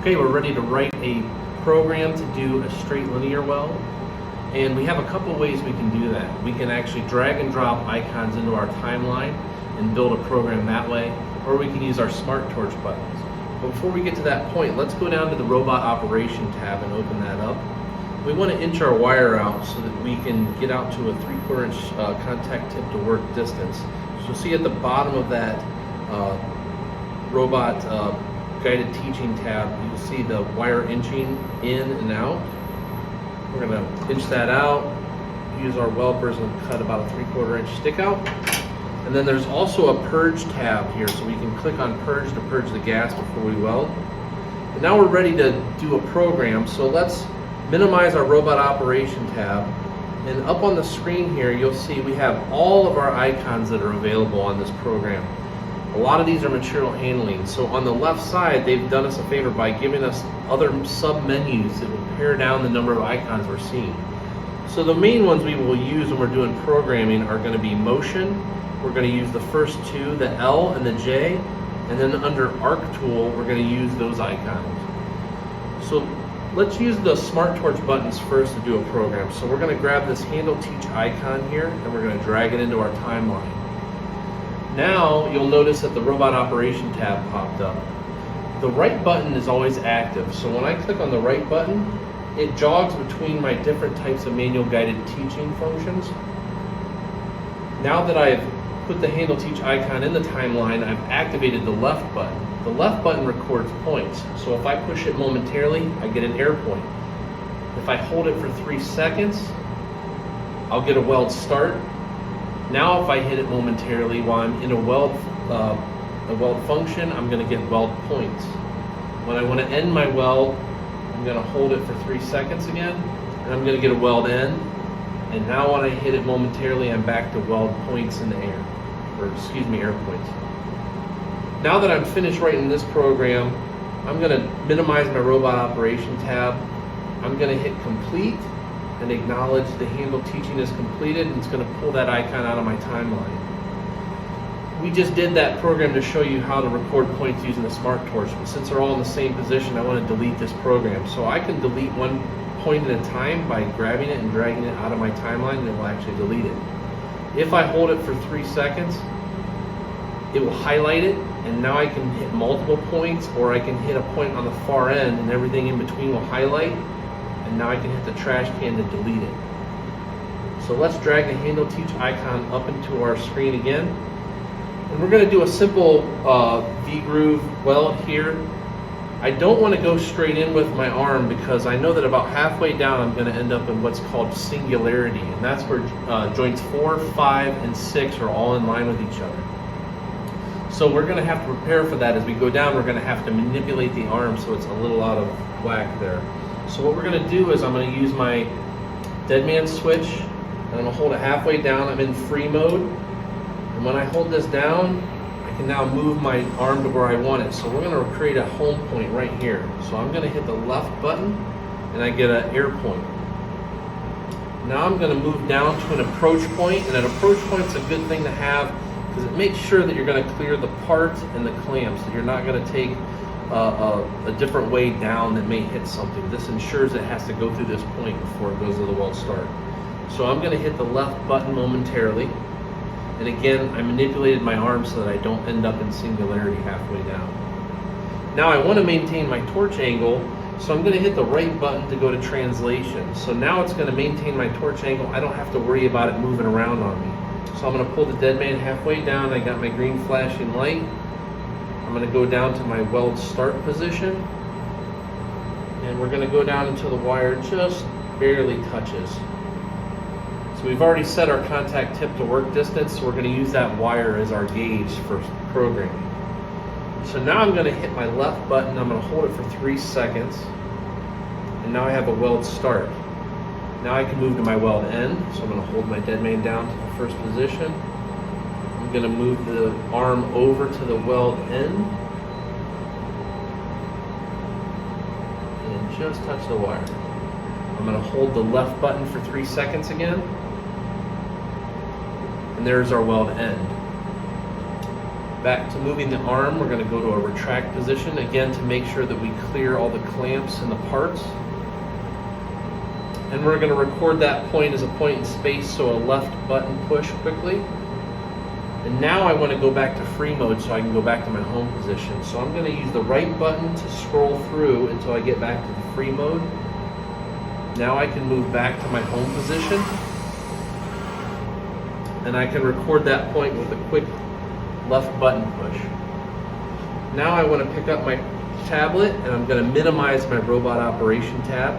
Okay, we're ready to write a program to do a straight linear weld. And we have a couple ways we can do that. We can actually drag and drop icons into our timeline and build a program that way, or we can use our Smart Torch buttons. But before we get to that point, let's go down to the Robot Operation tab and open that up. We want to inch our wire out so that we can get out to a 3/4 inch contact tip to work distance. So you'll see at the bottom of that Robot Guided Teaching tab, you'll see the wire inching in and out. We're going to inch that out, use our weld bristle and cut about a 3/4 inch stick out. And then there's also a purge tab here, so we can click on purge to purge the gas before we weld. And now we're ready to do a program, so let's minimize our Robot Operation tab. And up on the screen here, you'll see we have all of our icons that are available on this program. A lot of these are material handling. So on the left side, they've done us a favor by giving us other sub-menus that will pare down the number of icons we're seeing. So the main ones we will use when we're doing programming are going to be motion. We're going to use the first two, the L and the J, and then under Arc Tool, we're going to use those icons. So let's use the Smart Torch buttons first to do a program. So we're going to grab this Handle Teach icon here, and we're going to drag it into our timeline. Now you'll notice that the Robot Operation tab popped up. The right button is always active, so when I click on the right button, it jogs between my different types of manual guided teaching functions. Now that I've put the Handle Teach icon in the timeline, I've activated the left button. The left button records points, so if I push it momentarily, I get an air point. If I hold it for 3 seconds, I'll get a weld start. Now if I hit it momentarily while I'm in a weld function, I'm going to get weld points. When I want to end my weld, I'm going to hold it for 3 seconds again, and I'm going to get a weld end. And now when I hit it momentarily, I'm back to weld points in the air, or excuse me, air points. Now that I'm finished writing this program, I'm going to minimize my Robot Operation tab. I'm going to hit complete and acknowledge the Handle Teaching is completed, and it's going to pull that icon out of my timeline. We just did that program to show you how to record points using the Smart Torch, but since they're all in the same position, I want to delete this program. So I can delete one point at a time by grabbing it and dragging it out of my timeline, and it will actually delete it. If I hold it for 3 seconds, it will highlight it, and now I can hit multiple points, or I can hit a point on the far end and everything in between will highlight, and now I can hit the trash can to delete it. So let's drag the Handle Teach icon up into our screen again, and we're going to do a simple V-groove weld here. I don't want to go straight in with my arm because I know that about halfway down I'm going to end up in what's called singularity, and that's where joints 4, 5, and 6 are all in line with each other. So we're going to have to prepare for that. As we go down, we're going to have to manipulate the arm so it's a little out of whack there. So what we're going to do is I'm going to use my dead man switch, and I'm going to hold it halfway down. I'm in free mode, and when I hold this down, I can now move my arm to where I want it. So we're going to create a home point right here. So I'm going to hit the left button, and I get an air point. Now I'm going to move down to an approach point, and an approach point is a good thing to have because it makes sure that you're going to clear the part and the clamps, that you're not going to take a different way down that may hit something. This ensures it has to go through this point before it goes to the weld start. So I'm going to hit the left button momentarily, and again I manipulated my arm so that I don't end up in singularity halfway down. Now I want to maintain my torch angle, so I'm going to hit the right button to go to translation. So now it's going to maintain my torch angle. I don't have to worry about it moving around on me. So I'm going to pull the dead man halfway down. I got my green flashing light. I'm going to go down to my weld start position, and we're going to go down until the wire just barely touches. So we've already set our contact tip to work distance, so we're going to use that wire as our gauge for programming. So now I'm going to hit my left button. I'm going to hold it for 3 seconds, and now I have a weld start. Now I can move to my weld end, so I'm going to hold my dead man down to the first position. I'm going to move the arm over to the weld end and just touch the wire. I'm going to hold the left button for 3 seconds again, and there's our weld end. Back to moving the arm, we're going to go to a retract position, again to make sure that we clear all the clamps and the parts. And we're going to record that point as a point in space, so a left button push quickly. And now I want to go back to free mode so I can go back to my home position. So I'm going to use the right button to scroll through until I get back to the free mode. Now I can move back to my home position. And I can record that point with a quick left button push. Now I want to pick up my tablet and I'm going to minimize my robot operation tab.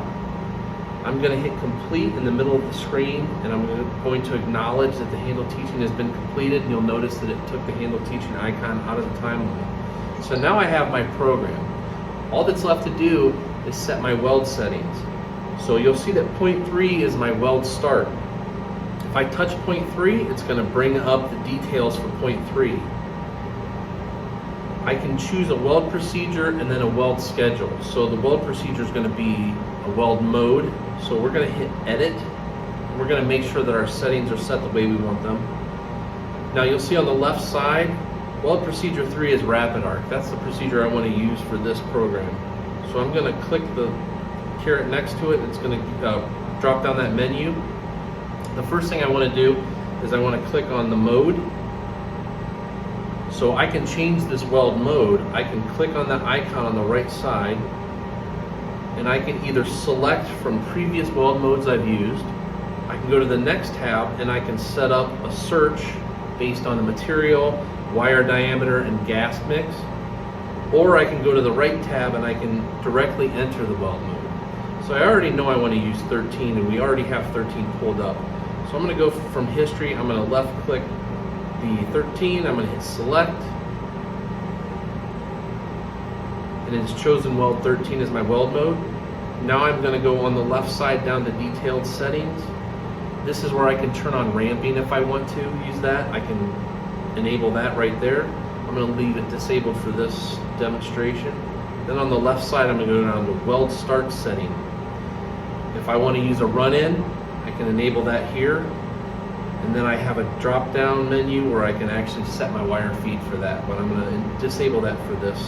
I'm going to hit complete in the middle of the screen, and I'm going to acknowledge that the handle teaching has been completed, and you'll notice that it took the handle teaching icon out of the timeline. So now I have my program. All that's left to do is set my weld settings. So you'll see that point 3 is my weld start. If I touch point 3, it's going to bring up the details for point 3. I can choose a weld procedure and then a weld schedule. So the weld procedure is going to be a weld mode. So we're going to hit edit. We're going to make sure that our settings are set the way we want them. Now you'll see on the left side, weld procedure 3 is rapid arc. That's the procedure I want to use for this program. So I'm going to click the caret next to it. It's going to drop down that menu. The first thing I want to do is I want to click on the mode. So I can change this weld mode. I can click on that icon on the right side, and I can either select from previous weld modes I've used. I can go to the next tab and I can set up a search based on the material, wire diameter, and gas mix. Or I can go to the right tab and I can directly enter the weld mode. So I already know I want to use 13, and we already have 13 pulled up. So I'm going to go from history, I'm going to left click the 13, I'm going to hit select. And it's chosen weld 13 as my weld mode. Now I'm going to go on the left side down to detailed settings. This is where I can turn on ramping if I want to use that. I can enable that right there. I'm going to leave it disabled for this demonstration. Then on the left side I'm going to go down to weld start setting. If I want to use a run-in, I can enable that here. And then I have a drop down menu where I can actually set my wire feed for that, but I'm going to disable that for this.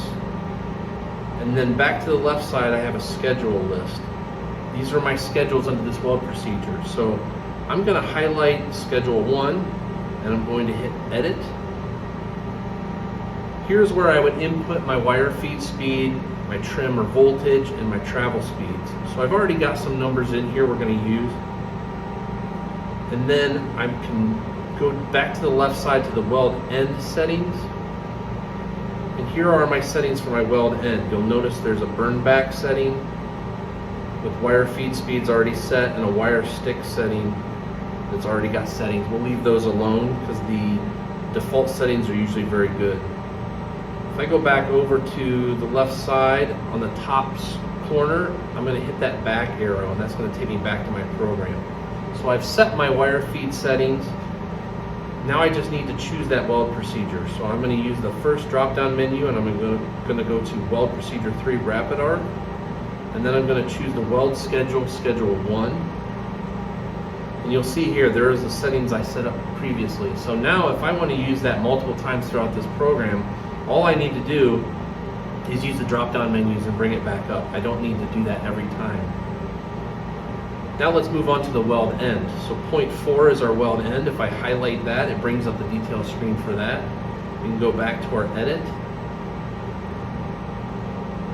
And then back to the left side, I have a schedule list. These are my schedules under this weld procedure. So I'm going to highlight schedule 1, and I'm going to hit edit. Here's where I would input my wire feed speed, my trim or voltage, and my travel speeds. So I've already got some numbers in here we're going to use. And then I can go back to the left side to the weld end settings. And here are my settings for my weld end. You'll notice there's a burn back setting with wire feed speeds already set, and a wire stick setting that's already got settings. We'll leave those alone because the default settings are usually very good. If I go back over to the left side on the top corner, I'm going to hit that back arrow, and that's going to take me back to my program. So I've set my wire feed settings. Now I just need to choose that weld procedure. So I'm going to use the first drop down menu, and I'm going to go to weld procedure 3 rapid arc. And then I'm going to choose the weld schedule, schedule 1. And you'll see here there is the settings I set up previously. So now if I want to use that multiple times throughout this program, all I need to do is use the drop down menus and bring it back up. I don't need to do that every time. Now let's move on to the weld end. So point 4 is our weld end. If I highlight that, it brings up the detail screen for that. We can go back to our edit.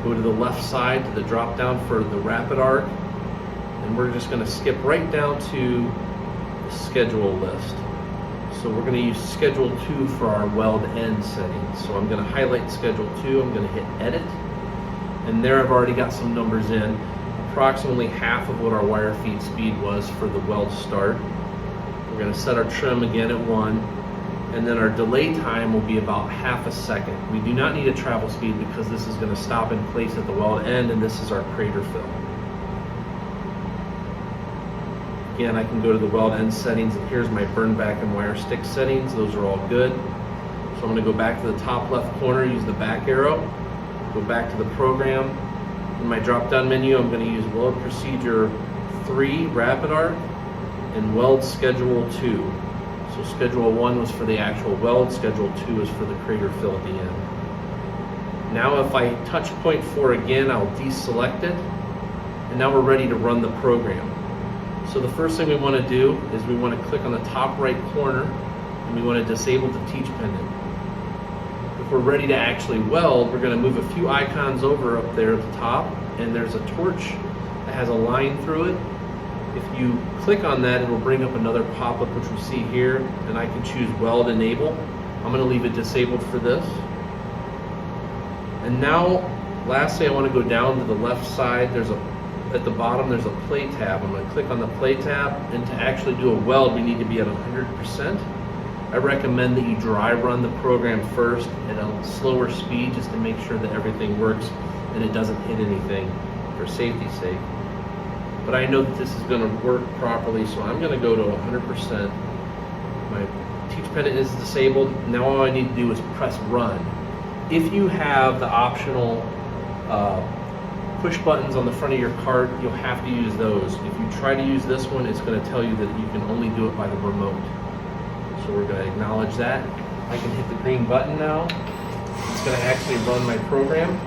Go to the left side to the drop down for the rapid arc. And we're just going to skip right down to the schedule list. So we're going to use schedule 2 for our weld end settings. So I'm going to highlight schedule 2. I'm going to hit edit. And there I've already got some numbers in. Approximately half of what our wire feed speed was for the weld start. We're going to set our trim again at 1, and then our delay time will be about half a second. We do not need a travel speed because this is going to stop in place at the weld end, and this is our crater fill. Again, I can go to the weld end settings, and here's my burn back and wire stick settings. Those are all good. So I'm going to go back to the top left corner, use the back arrow, go back to the program. In my drop-down menu, I'm going to use weld procedure 3 rapid arc and weld schedule 2. So schedule 1 was for the actual weld, schedule 2 is for the crater fill at the end. Now if I touch point 4 again, I'll deselect it, and now we're ready to run the program. So the first thing we want to do is we want to click on the top right corner, and we want to disable the teach pendant. If we're ready to actually weld, we're going to move a few icons over up there at the top, and there's a torch that has a line through it. If you click on that, it'll bring up another pop-up, which we see here, and I can choose Weld Enable. I'm going to leave it disabled for this. And now, lastly, I want to go down to the left side. At the bottom, there's a play tab. I'm going to click on the play tab, and to actually do a weld, we need to be at 100%. I recommend that you dry run the program first at a slower speed just to make sure that everything works and it doesn't hit anything for safety's sake. But I know that this is going to work properly, so I'm going to go to 100%. My teach pendant is disabled. Now all I need to do is press run. If you have the optional push buttons on the front of your cart, you'll have to use those. If you try to use this one, it's going to tell you that you can only do it by the remote. So we're going to acknowledge that. I can hit the green button now. It's going to actually run my program.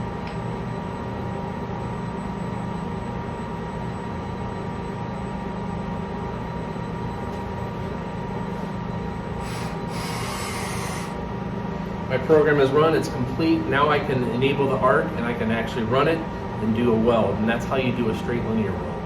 My program is run, it's complete. Now I can enable the arc and I can actually run it and do a weld. And that's how you do a straight linear weld.